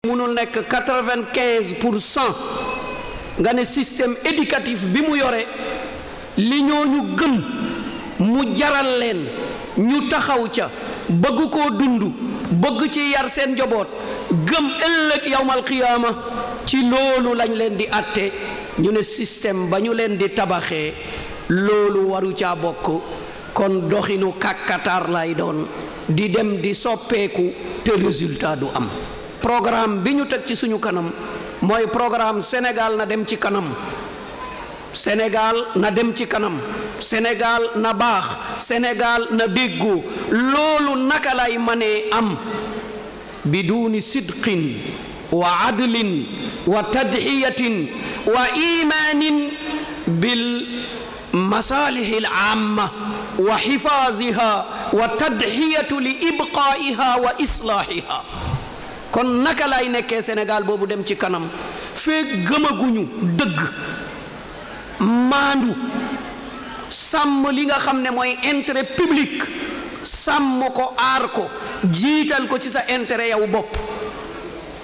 munul nekk 95% nga ne système éducatif bi mu yore li ñooñu gëm mu jaral leen ñu taxaw ca bëgg koo dund bëgg ci yar seen njaboot gëm ëllëg yawmal qiyaama ci loolu lañ leen di atte ñu ne système ba ñu leen di tabaxee loolu waru caa bokk kon doxinu kàkkataar lay doon di dem di soppeeku te résultat du am. programme bi ñu teg ci suñu kanam mooy programme Sénégal na dem ci kanam, Sénégal na dem ci kanam, Sénégal na baax, Sénégal na déggoo. loolu naka lay mënee am biduni sidqin wa adlin wa tadhiyatin wa imanin bil masalihil amma wa hifaziha wa tadhiyatu li ibqaiha wa islahiha. kon naka lay nekkee Sénégal boobu dem ci kanam fee gëmaguñu dëgg maandu sàmm li nga xam ne mooy intérêt public, sàmm ko aar ko jiital ko ci sa intérêt yow bopp.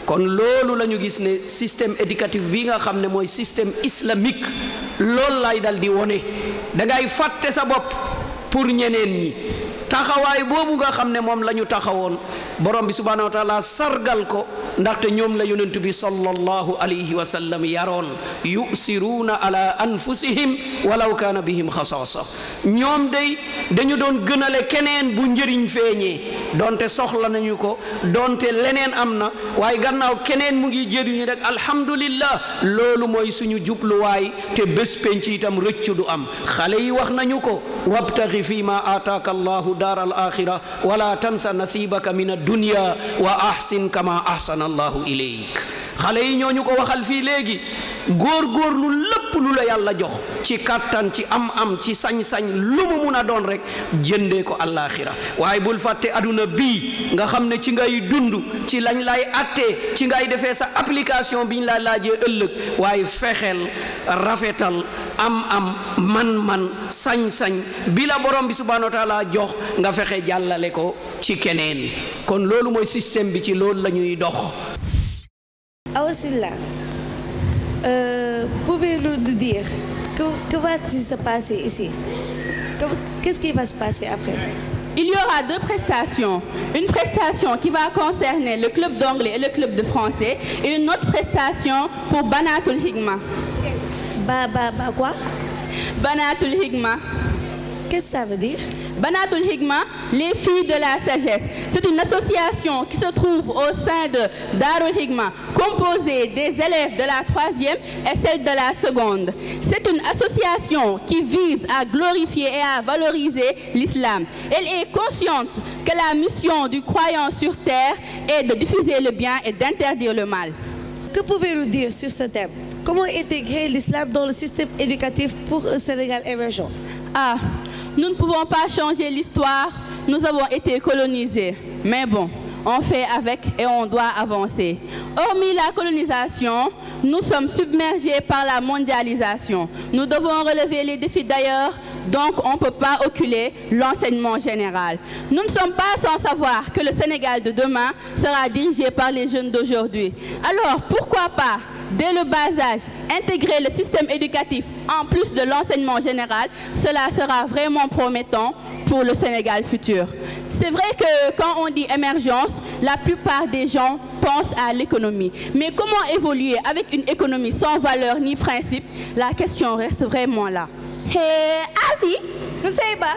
kon loolu la ñu gis ne système éducatif bi nga xam ne mooy système islamique loolu lay dal di wone. da ngay fàtte sa bopp pour ñeneen ñi. taxawaay boobu nga xam ne moom la ñu taxawoon borom bi subhanahu wa taala sargal ko ndaxte ñoom la yonent bi sallallahu alayhi wa sallam yaroon. yusiruuna ala anfusihim walaw kaana bihim xasaasa. ñoom day dañu doon gënale keneen bu njëriñ feeñee donte soxla nañu ko donte leneen am na waaye gannaaw keneen mu ngi jëriñu rek alhamdulillah. loolu mooy suñu jubluwaay te bés penc itam rëccu du am. xale yi wax nañu ko wabtaxi fi ma aataaka allahu daar al axira wala tansa nasibaka min addunya wa ahsin kama ahsana allahu ilayk. xale yi ñooñu ko waxal fii léegi góor-góorlu lépp lu la yàlla jox ci kattan ci am-am ci sañ-sañ lu mu mun a doon rek jëndee ko àllaaxira. waaye bul fàtte aduna bii nga xam ne ci ngay dund ci lañ lay attee ci ngay defee sa application biñ la laajee ëllëg. waaye fexeel rafetal am-am man-man sañ-sañ bi la borom bi subhanahu wa taala jox nga fexe jàllale ko ci keneen. kon loolu mooy système bi ci loolu la ñuy dox. Awa Sylla, pouvez-vous nous dire que va-t-il se passer ici? Qu'est-ce qui va se passer après? Il y aura deux prestations. Une prestation qui va concerner le club d'anglais et le club de français et une autre prestation pour Banatul Hikma. Quoi? Banatul Hikma. Qu'est-ce que ça veut dire? Banatul Hikma, les filles de la sagesse. C'est une association qui se trouve au sein de Darul Hikma, composée des élèves de la 3e et celle de la 2e. C'est une association qui vise à glorifier et à valoriser l'islam. Elle est consciente que la mission du croyant sur terre est de diffuser le bien et d'interdire le mal. Que pouvez-vous dire sur ce thème? Comment intégrer l'islam dans le système éducatif pour un Sénégal émergent? Nous ne pouvons pas changer l'histoire, nous avons été colonisés. Mais bon, on fait avec et on doit avancer. Hormis la colonisation, nous sommes submergés par la mondialisation. Nous devons relever les défis d'ailleurs, donc on ne peut pas occulter l'enseignement général. Nous ne sommes pas sans savoir que le Sénégal de demain sera dirigé par les jeunes d'aujourd'hui. Alors pourquoi pas, dès le bas âge, intégrer le système éducatif en plus de l'enseignement général? Cela sera vraiment promettant pour le Sénégal futur. C'est vrai que quand on dit émergence, la plupart des gens pensent à l'économie. Mais comment évoluer avec une économie sans valeur ni principe? La question reste vraiment là. Asi, Nuseiba,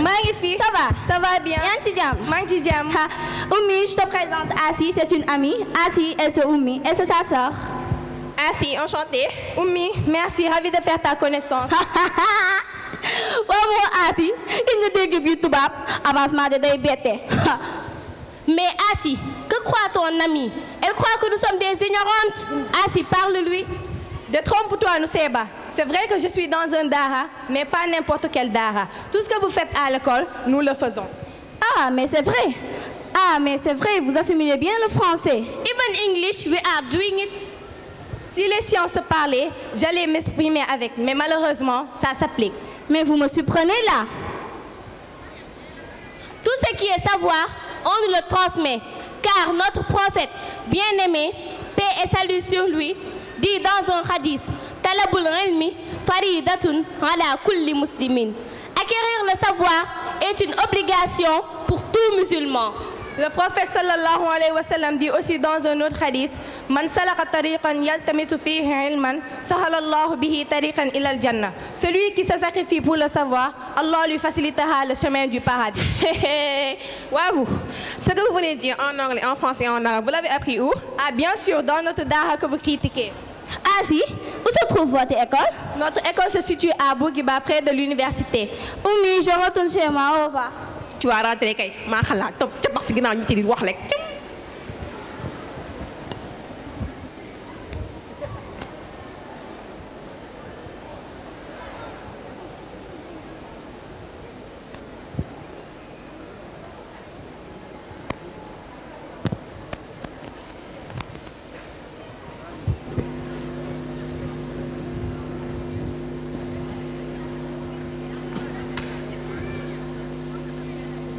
Magnifique, ça va bien. Oumi, je te présente Asi, c'est une amie. Asi, et c'est Oumi, et c'est sa sœur. Asi, enchantée. Oumi, merci, ravie de faire ta connaissance. Asi, avancement de bête. Mais Asi, que croit ton amie? Elle croit que nous sommes des ignorantes. Asi, parle-lui. Détrompe-toi, Nuseiba. C'est vrai que je suis dans un dara, mais pas n'importe quel dara. Tout ce que vous faites à l'école, nous le faisons. Ah, mais c'est vrai. Ah, mais c'est vrai, vous assimilez bien le français. Even English, we are doing it. Si les sciences se parlaient, j'allais m'exprimer avec, mais malheureusement, ça s'applique. Mais vous me surprenez là. Tout ce qui est savoir, on nous le transmet. Car Car notre prophète bien-aimé, paix et salut sur lui, dit dans un hadith, Talabul ilmi faridatun ala kulli muslimin. Acquérir le savoir est une obligation pour tout musulman. Le prophète sallallahu alayhi wa sallam dit aussi dans un autre hadith, Man salaka tariqan yaltamisu fihi ilman, sahalallahu bihi tariqan ila al-jannah. Celui qui se sacrifie pour le savoir, Allah lui facilitera le chemin du paradis. Waouh! Ce que vous venez de dire en anglais, en français et en arabe, vous l'avez appris où? Ah, bien sûr, dans notre dara que vous critiquez. Ah si, où se trouve votre école? Notre école se situe à Bourguiba, près de l'université. Oumi, je retourne chez moi, au revoir. Tu vas rentrer kay maa xalaat topp ca bax si ginnaaw ñu ci di wax rek.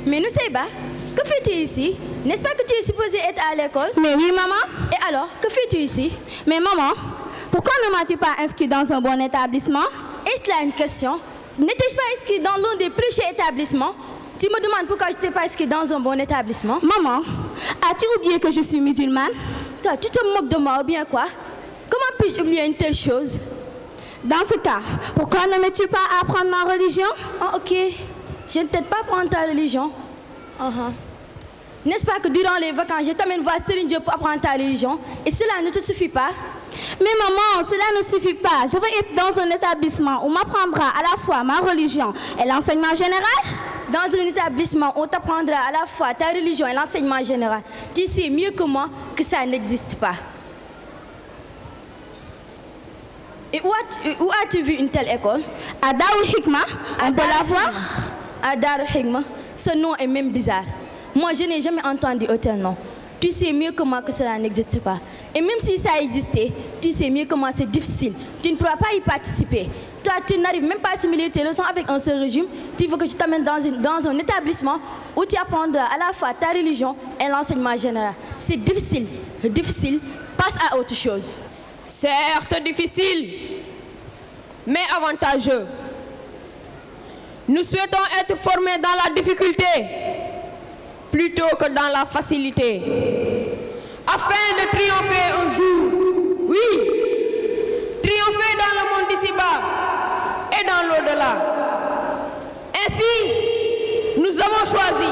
Mais Nusseïba, que fais-tu ici? N'est-ce pas que tu es supposée être à l'école? Mais oui, maman. Et alors, que fais-tu ici? Mais maman, pourquoi ne m'as-tu pas inscrit dans un bon établissement? Est-ce là une question? N'étais-je pas inscrit dans l'un des plus chers établissements? Tu me demandes pourquoi je ne t'ai pas inscrit dans un bon établissement? Maman, as-tu oublié que je suis musulmane? Toi, tu te moques de moi ou bien quoi? Comment puis-je oublier une telle chose? Dans ce cas, pourquoi ne m'aides-tu pas à apprendre ma religion? Oh, ok. Je ne t'aide pas à apprendre ta religion. N'est-ce pas que durant les vacances, je t'amène voir Céline Diop pour apprendre ta religion? Et cela ne te suffit pas? Mais maman, cela ne suffit pas. Je veux être dans un établissement où on m'apprendra à la fois ma religion et l'enseignement général. Dans un établissement où on t'apprendra à la fois ta religion et l'enseignement général. Tu sais mieux que moi que ça n'existe pas. Et où as-tu vu une telle école? À Darul Hikma, on peut la voir? À Darul Hikma, ce nom est même bizarre. Moi, je n'ai jamais entendu aucun nom. Tu sais mieux que moi que cela n'existe pas. Et même si ça existait, tu sais mieux que moi c'est difficile. Tu ne pourras pas y participer. Toi, tu n'arrives même pas à assimiler tes leçons avec un seul régime. Tu veux que je t'amène dans un établissement où tu apprendras à la fois ta religion et l'enseignement général. C'est difficile. Difficile. Passe à autre chose. Certes difficile, mais avantageux. Nous souhaitons être formés dans la difficulté plutôt que dans la facilité, afin de triompher un jour. Oui, triompher dans le monde d'ici-bas et dans l'au-delà. Ainsi, nous avons choisi,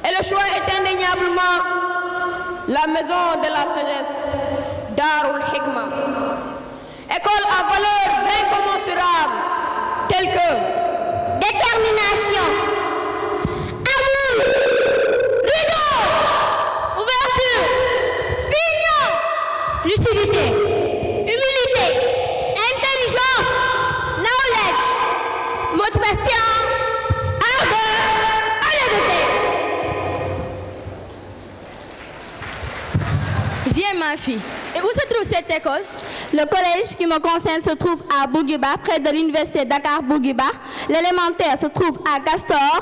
et le choix est indéniablement la maison de la sagesse, Darul Hikma, école à valeurs incommensurables telles que détermination, amour, rigueur, ouverture, union, lucidité, humilité, intelligence, knowledge, motivation, ardeur, honnêteté. Viens ma fille. Et où se trouve cette école? Le collège qui me concerne se trouve à Bourguiba, près de l'université Dakar-Bourguiba. L'élémentaire se trouve à Castor,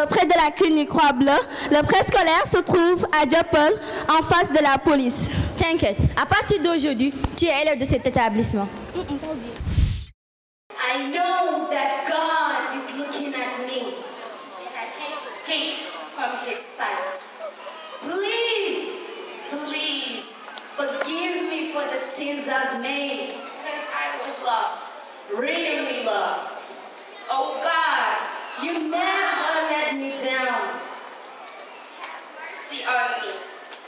près de la clinique Croix-Bleue. Le préscolaire se trouve à Dieuppeul, en face de la police. T'inquiète, à partir d'aujourd'hui, tu es élève de cet établissement. I know that God is looking at me and I can't escape from his sight. Please, please forgive me for the sins I've made, because I was lost, really lost. Oh God, you never let me down. Have mercy on me,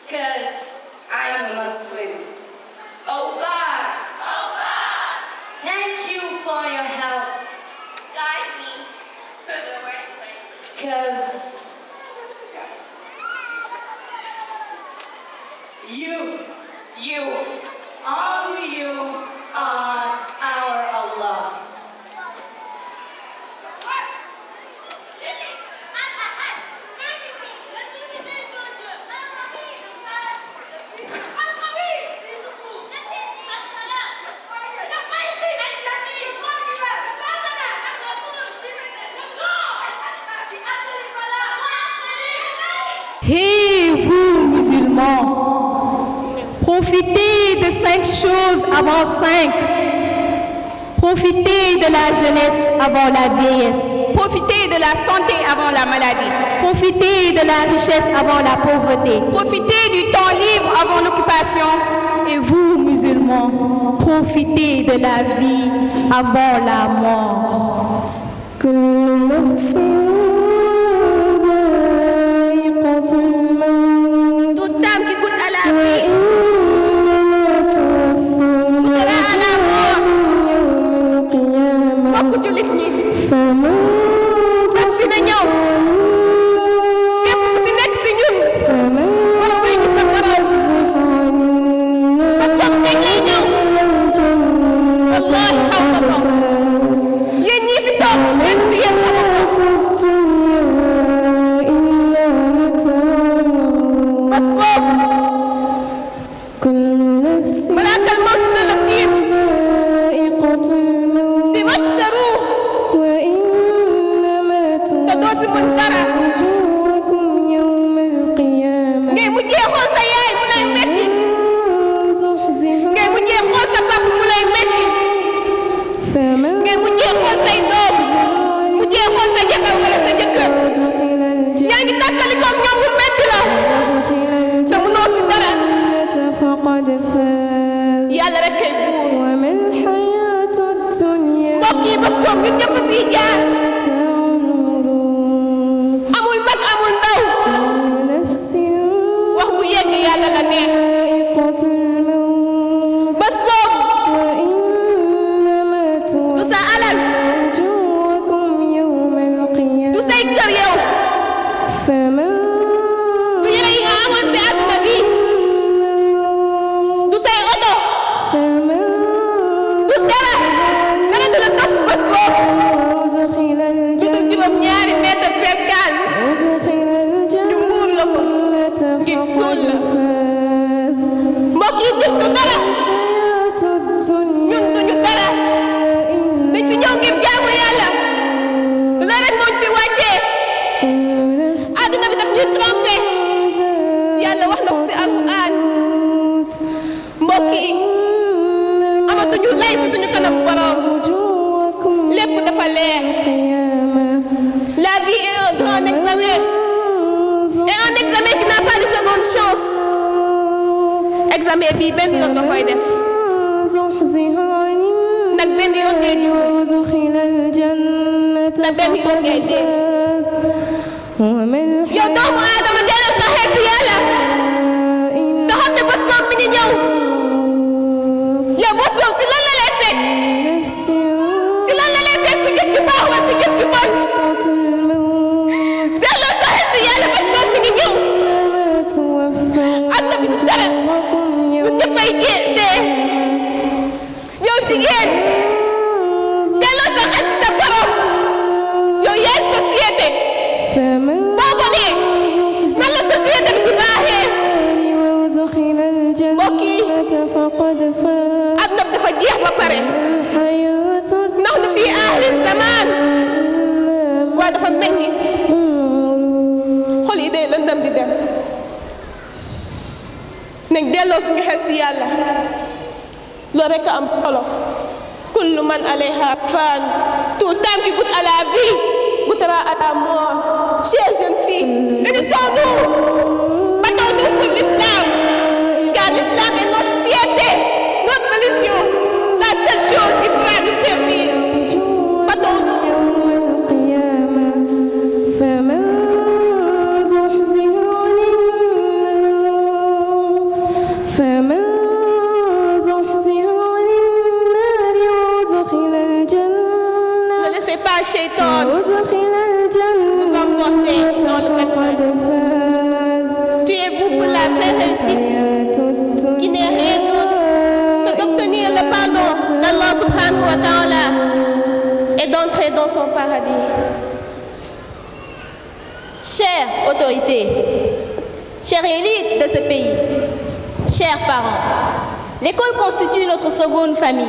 because I am a Muslim. Oh God, thank you for your help. Guide me to the right way. Because only you are our Allah. He Profitez de 5 choses avant 5. Profitez de la jeunesse avant la vieillesse. Profitez de la santé avant la maladie. Profitez de la richesse avant la pauvreté. Profitez du temps libre avant l'occupation. Et vous, musulmans, profitez de la vie avant la mort. Toute âme qui goûte à la vie goûtera à la mort. Mbokk jullit ñi, bés dina ñëw képp ku ci nekk ci ñun wala wuy ci sa borom. Bés boobu kañ lay ñëw wallaahi xaw ma ko. Yéen ñii fi toog benn ci yéen xamu ko. Bés boobu malaakal mawt na la tiim di wàcc sa ruux te doo si mën dara. Ngay mujjee xool sa yaay mu lay metti, ngay mujjee xool sa papa mu lay metti, ngay mujjee xool say doom, mujjee xool sa jabar wala sa jëkkër. Yaa ngi tàkkalikoo ak ñoom mu metti la te mënoo si dara. Yàlla rek kay buur. Mbokk yi bés boobu ñun ñëpp siy jaar. Amul mag amul ndaw. Wax bu yegg yàlla la neex. Bés boobu du sa alal, du say kër yow, du yére yi nga amoon si àdduna bi, du say oto, du dara du la topp bés boobu. Juddu juróom-ñaari mètre percale ñu muur la ko ngir suul la. Mbokk yi nit du dara, ñun duñu dara, dañ fi ñëw ngir jaamu yàlla. La rek moo fi wàccee. Àdduna bi daf ñuy trompé. Yàlla wax na ko ci Alxuraan. Mbokk yi amatuñu lay ci suñu kanam borom. Lépp dafa leer. La vie est un grand examen. Et un examen qui n'a pas de seconde chance. Examen bii benn yoon nga koy def. Nag benn yoon ngay dund. Nag benn yoon ngay dee. Yow doomu aadama delloo sa xel ci Yàlla. Te xam ne bés boobu mi ngi ñëw. Yow bés boobu si lan la lay fekk. Si lan la lay fekk si gis gi baax wala si gis gi bon. Delloo sa xel ci Yàlla bés boobu mi ngi ñëw. Àdduna bi du dara. Ñun ñëppay dee. Yow jigéen. Delloo sa xel ci sa borom. Yow yaay société. Boo ko nee nan la société bi di baaxee. Mbokk yi àdduna bi dafa jeex ba pare. ndax nu fii aaxiri zamaan. waaye dafa mel ni xol yi day lëndëm di dem. nañ delloo suñu xel si Yàlla. loolu rek a am solo. kullu man alayha fan. tout temps qui goûte à la vie goûtera à la mort. Chères jeunes filles, unissons-nous. Battons-nous pour l'islam. Car l'islam est notre fierté, notre religion. La seule chose qui pourra nous servir. Battons-nous. Ne laissez pas Shaitan vous emporter dans le pétrin. Tuez-vous pour la vraie réussite, qui n'est rien d'autre que d'obtenir le pardon d'Allah subhanahu wa ta'ala et d'entrer dans son paradis. Chères autorités, chère élite de ce pays, chers parents, l'école constitue notre seconde famille.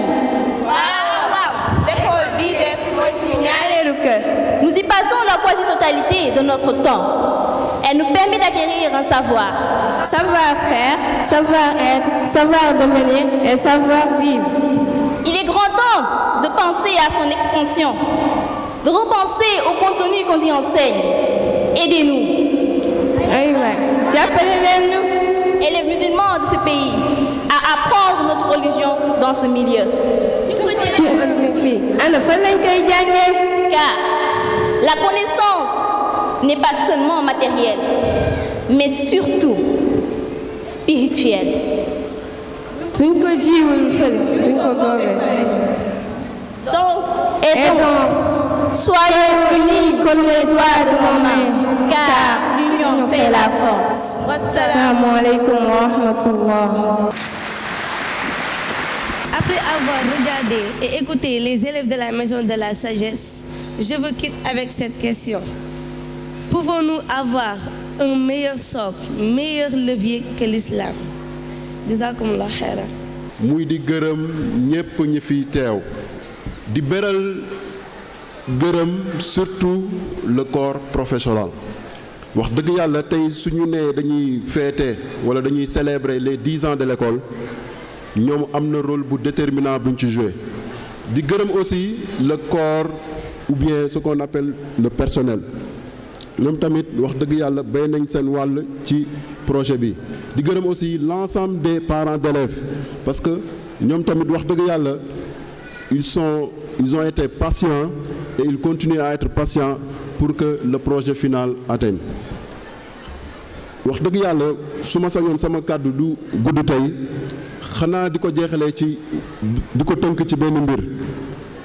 L'école bii de Nous y passons la quasi-totalité de notre temps. Elle nous permet d'acquérir un savoir. Savoir-faire, savoir-être, savoir-devenir et savoir-vivre. Il est grand temps de penser à son expansion, de repenser au contenu qu'on y enseigne. Aidez-nous. Et les musulmans de ce pays à apprendre notre religion dans ce milieu. Car la connaissance n'est pas seulement matérielle, mais surtout spirituelle. Donc, soyons unis comme les doigts de mon main, car l'union fait la force. Assalamu alaikum wa rahmatullah. Après avoir regardé et écouté les élèves de la Maison de la Sagesse, je vous quitte avec cette question. Pouvons-nous avoir un meilleur socle, meilleur levier que l'islam? Jazakumullah khairan. muy di gërëm ñépp ñi fi teew di beral gërëm surtout le corps professoral wax dëgg yàlla tey suñu nee dañuy fêter wala dañuy célébrer les 10 ans de l'école ñoom am na rôle bu déterminant buñ ci joué di gërëm aussi le corps ou bien ce qu'on appelle le personnel ñoom tamit wax dëgg yàlla bay nañ seen wàll ci projet bi di gërëm aussi l'ensemble des parents d'élèves parce que ñoom tamit wax dëgg yàlla ils ont été patients et ils continuent à être patients pour que le projet final atteigne wax dëgg yàlla su ma sañoon sama kàddu du gudd tey xanaa di ko jeexalee ci di ko tënk ci benn mbir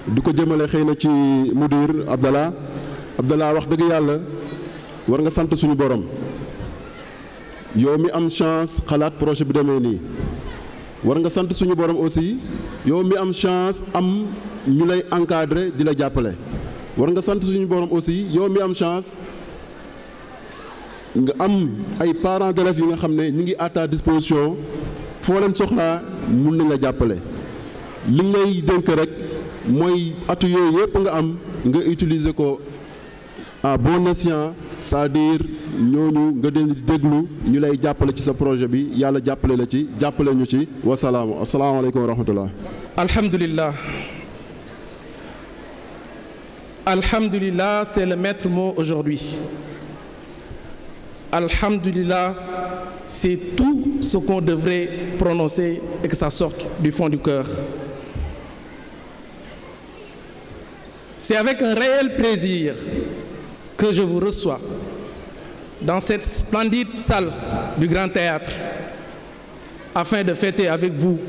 di ko jëmale xëy na ci mudir Abdallah wax dëgg yàlla war nga sant suñu borom yow mi am chance xalaat projet bi demee nii war nga sant suñu borom aussi yow mi am chance am ñu lay encadrer di la jàppale war nga sant suñu borom aussi yow mi am chance nga am ay parents d'élèves yi nga xam ne ñu ngi à ta disposition foo leen soxlaa mun nañ la jàppale li ngay dénk rek mooy atu yooyu yëpp nga am nga utiliser ko à bon escient c'est-à-dire ñooñu nga den déglu ñu lay jàppale ci sa projet bi yàlla jàppale la ci jàppale ñu ci wasalaamu asalaamaaleykum wa rahmatullah. Alhamdulillah, c'est le maître mot aujourd'hui. Alhamdulillah, c'est tout ce qu'on devrait prononcer et que ça sorte du fond du cœur. C'est avec un réel plaisir que je vous reçois dans cette splendide salle du Grand Théâtre afin de fêter avec vous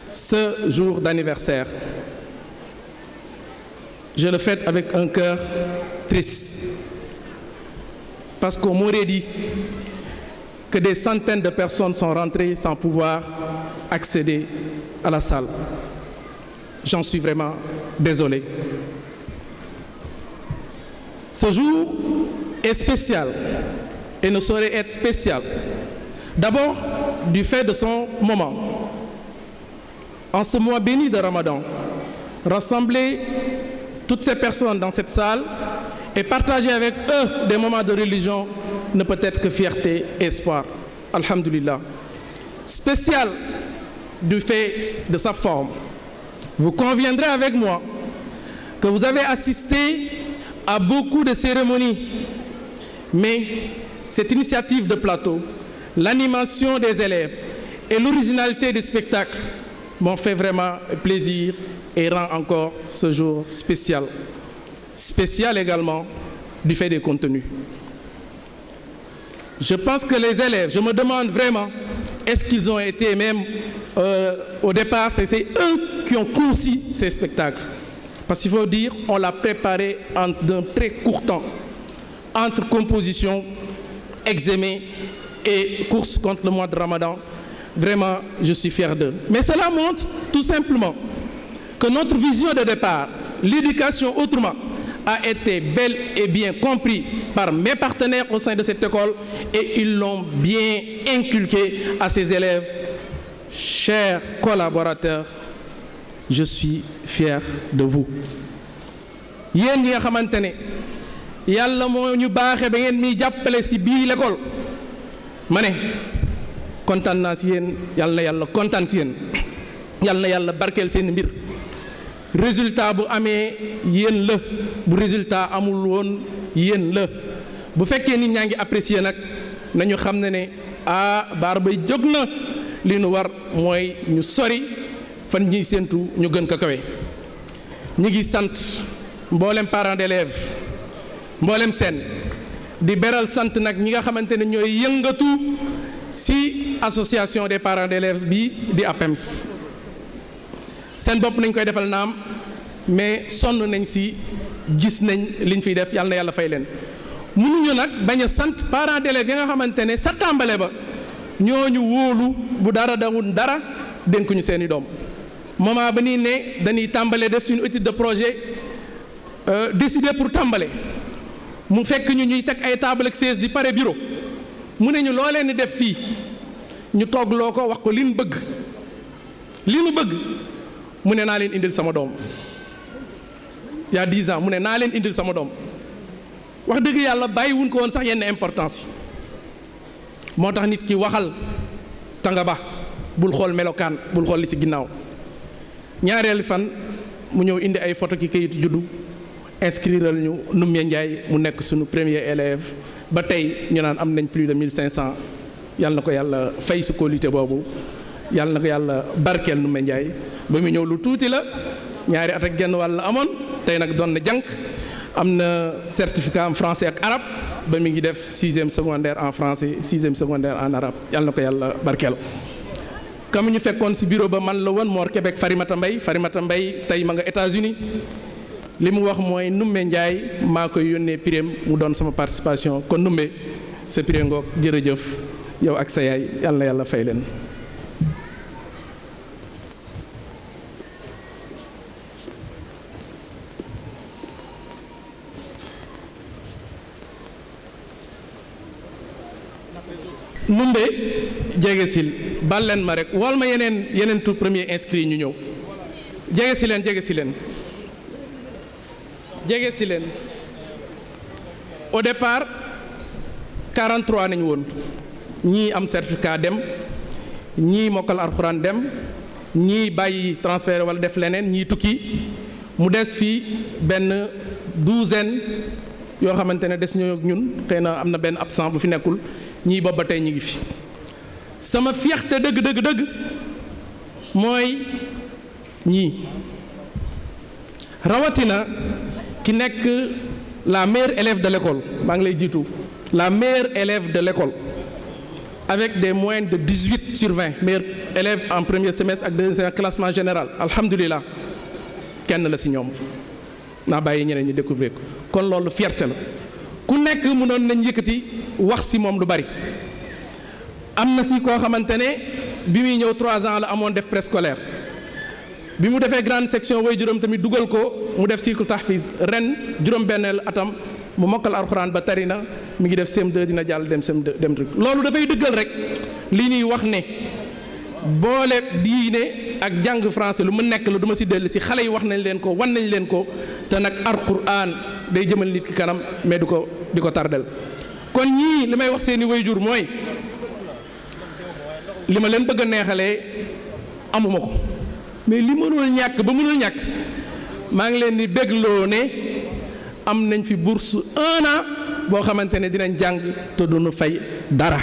ce jour d'anniversaire. Je le fête avec un cœur triste parce qu'on m'aurait dit que des centaines de personnes sont rentrées sans pouvoir accéder à la salle. J'en suis vraiment désolé. Ce jour est spécial et ne saurait être spécial. D'abord, du fait de son moment. En ce mois béni de Ramadan, rassembler toutes ces personnes dans cette salle et partager avec eux des moments de religion ne peut être que fierté et espoir. Alhamdulillah. Spécial du fait de sa forme. Vous conviendrez avec moi que vous avez assisté à beaucoup de cérémonies, mais cette initiative de plateau, l'animation des élèves et l'originalité des spectacles m'ont fait vraiment plaisir et rend encore ce jour spécial. Spécial également du fait des contenus. Je pense que les élèves, je me demande vraiment, est-ce qu'ils ont été même au départ, c'est eux qui ont conçu ces spectacles. Parce qu'il faut dire, on l'a préparé en d'un très court temps, entre composition, examen et course contre le mois de Ramadan. Vraiment, je suis fier d'eux. Mais cela montre tout simplement que notre vision de départ, l'éducation autrement, a été bel et bien compris par mes partenaires au sein de cette école et ils l'ont bien inculqué à ces élèves. Chers collaborateurs, je suis fier de vous. yéen ñi nga xamante ne yàlla moo ñu baaxe ba ngeen miy jàppale ci bii l'école ma ne kontaan naa ci yéen yàlla na yàlla kontaan ci yéen yàlla na yàlla barkeel seen mbir résultat bu amee yéen la bu résultat amul woon yéen la bu fekkee nit ñaa ngi apprécier nag nañu xam ne baar bay jóg na li nu war mooy ñu sori fan ñuy séentu ñu gën ko kawe. ñi ngi sant mboolem parents d'élèves mboolem seen di beral sant nag ñi nga xamante ne ñooy yëngatu ci association des parents d'élèves bi di APEMS seen bopp nañ koy defal naam mais sonn nañ ci gis nañ liñ fiy def yàlla na yàlla fay leen. mënuñu nag bañ a sant parents d'élèves yi nga xamante ne sa tàmbale ba ñooñu wóolu bu dara dawul dara dénkuñu seeni doom moment ba nii ne dañuy tàmbale def suñu étude de projet décider pour tàmbale mu fekk ñu ñuy teg ay table ak chaise di pare bureau mu ne ñu loo leen di def fii ñu toogloo ko wax ko li nu bëgg mu ne naa leen indil sama doom il y a 10 ans mu ne naa leen indil sama doom wax dëgg yàlla bàyyiwuñ ko woon sax yenn importance yi moo tax nit ki waxal tanga ba bul xool melokaan bul xool li ci ginnaaw ñaareelu fan mu ñëw indi ay photo ki kayitu juddu inscriral ñu Noumbé Ndiaye mu nekk suñu premier élève ba tey ñu naan am nañ plus de 1500 yàlla na ko yàlla fay su qualité boobu yàlla na ko yàlla barkeel Noumbé Ndiaye ba mu ñëw lu tuuti la ñaari at ak genn wàll amoon tey nag doon na jànk am na certificat en français ak arabe ba mi ngi def 6e secondaire en français 6e secondaire en arabe yàlla na ko yàlla barkeel. comme ñu fekkoon ci bureau ba man la woon Mor Québec Farimata Mbaye tey ma nga États-Unis li mu wax mooy Noumbé Ndiaye maa koy yónnee prix mu doon sama participation kon Noumbé sa prix ngoog jërëjëf yow ak sa yaay yàlla na yàlla fay leen. Noumbé jege sil bal leen ma rek wal ma yeneen tout premier inscrit ñu ñëw jege si leen au départ 43 nañu woon ñii am certificat dem ñii mokkal alxuraan dem ñii bàyyi transfert wala def leneen ñii tukki mu des fii benn 12aine yoo xamante ne des ñoo ak ñun xëy na am na benn absent bu fi nekkul ñii boobu ba tey ñu ngi fi sama fierté dëgg mooy ñii rawatina ki nekk la meilleure élève de l'école maa ngi lay jiitu la meilleure élève de l'école avec des moyennes de 18/20 meilleure élève en premier semestre ak deuxième semestre classement général alhamdulilah kenn la ci ñoom naa bàyyi ñeneen ñi découvrir ko kon loolu fierté la ku nekk mënoon nañ yëkkati wax ci moom lu bari am na ci koo xamante ne bi muy ñëw 3 ans la amoon def préscolaire bi mu defee grande section way juróom tamit dugal ko mu def cycle tahfiz ren juróom-benneel atam mu mokkal alxuraan ba tari na mi ngi def CM2 dina jàll dem CM2 dem rek loolu dafay dëggal rek li ñuy wax ne boole diine ak jàng français lu mu nekk la du ma ci dellu ci xale yi wax nañ leen ko wan nañ leen ko te nag alxuraan day jëmal nit ki kanam mais di ko tardel kon ñii li may wax seeni waajur mooy li ma leen bëgg a neexalee amuma ko mais li mënul ñàkk ba mënul ñàkk maa ngi leen di bégloo ne am nañ fi bourse 1 an boo xamante ne dinañ jàng te duñu fay dara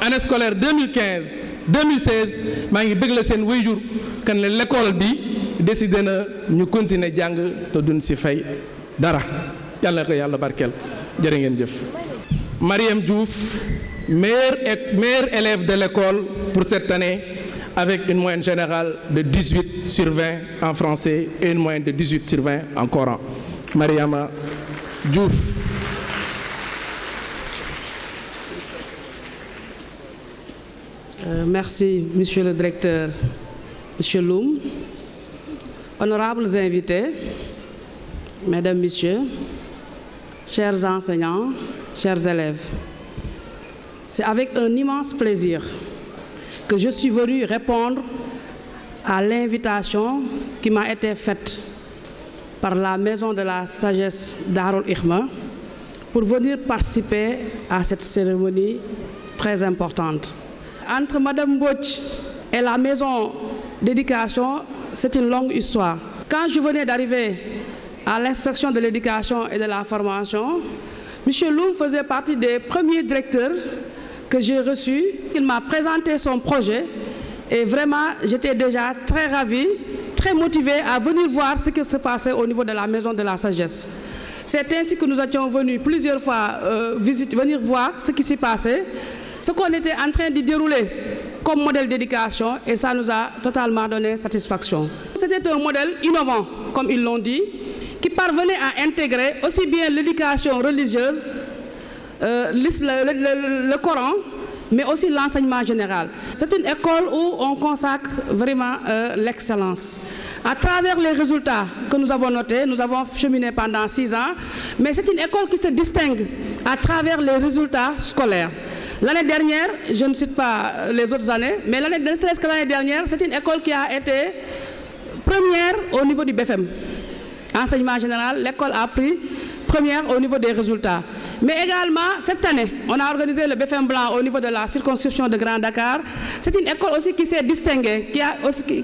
année scolaire 2015 2016 maa ngi bégle seen waajur kan ne l'école bi décidé na ñu continuer jàng te duñ ci fay dara yàlla na ko yàlla barkeel jërë ngeen jëf. Mariam Diouf meilleur élève de l'école pour cette année avec une moyenne générale de 18/20 en français et une moyenne de 18/20 en Coran. Mariama Diouf. Merci, Monsieur le Directeur, Monsieur Loum. Honorables invités, Mesdames, Messieurs, chers enseignants, chers élèves, c'est avec un immense plaisir que je suis venue répondre à l'invitation qui m'a été faite par la Maison de la Sagesse Darul Hikma pour venir participer à cette cérémonie très importante. Entre Madame Mbodj et la maison d'éducation, c'est une longue histoire. Quand je venais d'arriver à l'inspection de l'éducation et de la formation, M. Loum faisait partie des premiers directeurs que j'ai reçus. Il m'a présenté son projet et vraiment j'étais déjà très ravie, très motivée à venir voir ce qui se passait au niveau de la maison de la sagesse. C'est ainsi que nous étions venus plusieurs fois venir voir ce qui s'y passait, ce qu'on était en train de dérouler comme modèle d'éducation, et ça nous a totalement donné satisfaction. C'était un modèle innovant, comme ils l'ont dit, qui parvenait à intégrer aussi bien l'éducation religieuse, le Coran, mais aussi l'enseignement général. C'est une école où on consacre vraiment l'excellence. À travers les résultats que nous avons notés, nous avons cheminé pendant 6 ans, mais c'est une école qui se distingue à travers les résultats scolaires. L'année dernière, je ne cite pas les autres années, mais l'année dernière, c'est une école qui a été première au niveau du BFM. Enseignement général, l'école a pris première au niveau des résultats. Mais également, cette année, on a organisé le BFM Blanc au niveau de la circonscription de Grand Dakar. C'est une école aussi qui s'est distinguée, qui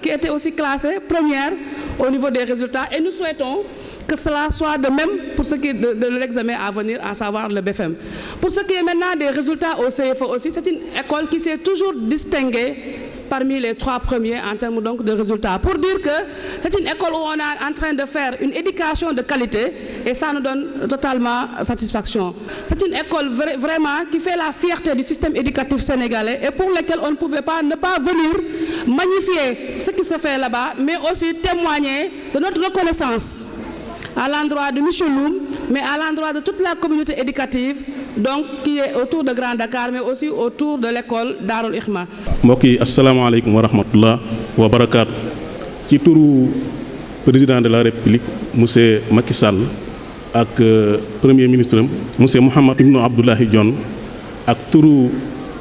a été aussi classée première au niveau des résultats. Et nous souhaitons que cela soit de même pour ce qui est de l'examen à venir, à savoir le BFM. Pour ce qui est maintenant des résultats au CFE aussi, c'est une école qui s'est toujours distinguée parmi les 3 premiers en termes donc de résultats. Pour dire que c'est une école où on est en train de faire une éducation de qualité et ça nous donne totalement satisfaction. C'est une école vraiment qui fait la fierté du système éducatif sénégalais et pour laquelle on ne pouvait pas ne pas venir magnifier ce qui se fait là-bas, mais aussi témoigner de notre reconnaissance à l'endroit de M. Loum, mais à l'endroit de toute la communauté éducative, donc qui est autour de Grand Dakar, mais aussi autour de l'école Darul Hikma. mbokk yi asalaamaaleykum wa rahmatullah wa barakaatu ci turu président de la République monsieur Macky Sall ak premier ministre monsieur Mouhamed Ibn Abdoulaye Dionne ak turu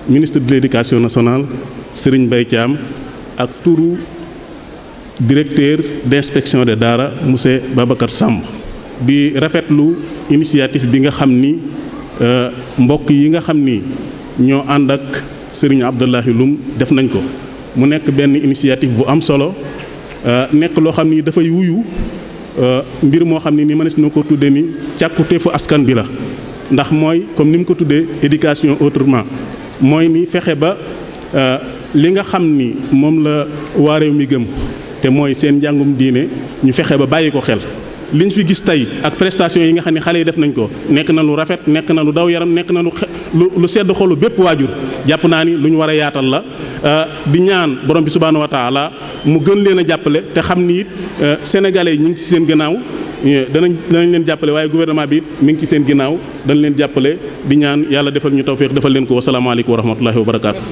ministre de l'éducation nationale Serigne Mbaye Thiam ak turu directeur d'inspection de Daara monsieur Babacar Samb di rafetlu initiative bi nga xam ni mbokk yi nga xam ni ñoo ànd ak Serigne Abdoulaye Loum def nañ ko mu nekk benn initiative bu am solo nekk loo xam ni dafay wuyu mbir moo xam ni mënees na ko tuddee ni càkkutéefu askan bi la ndax mooy comme ni mu ko tuddee éducation autrement mooy ni fexe ba li nga xam ni moom la waa réew mi gëm te mooy seen njàngum diine ñu fexe ba bàyyi ko xel liñ fi gis tey ak prestation yi nga xam ne xale yi def nañ ko nekk na lu rafet nekk na lu daw yaram nekk na lu sedd xolu bépp waajur jàpp naa ni lu ñu war a yaatal la di ñaan borom bi subhaanahu wa taala mu gën leen a jàppale te xam ni it sénégalais yi ñu ngi ci seen gannaaw danañ leen jàppale waaye gouvernement bi it mi ngi ci seen ginnaaw dañ leen jàppale di ñaan yàlla defal ñu tawfeex defal leen ko wasalaamaaleykum wa rahmatullahi wa barakaatu.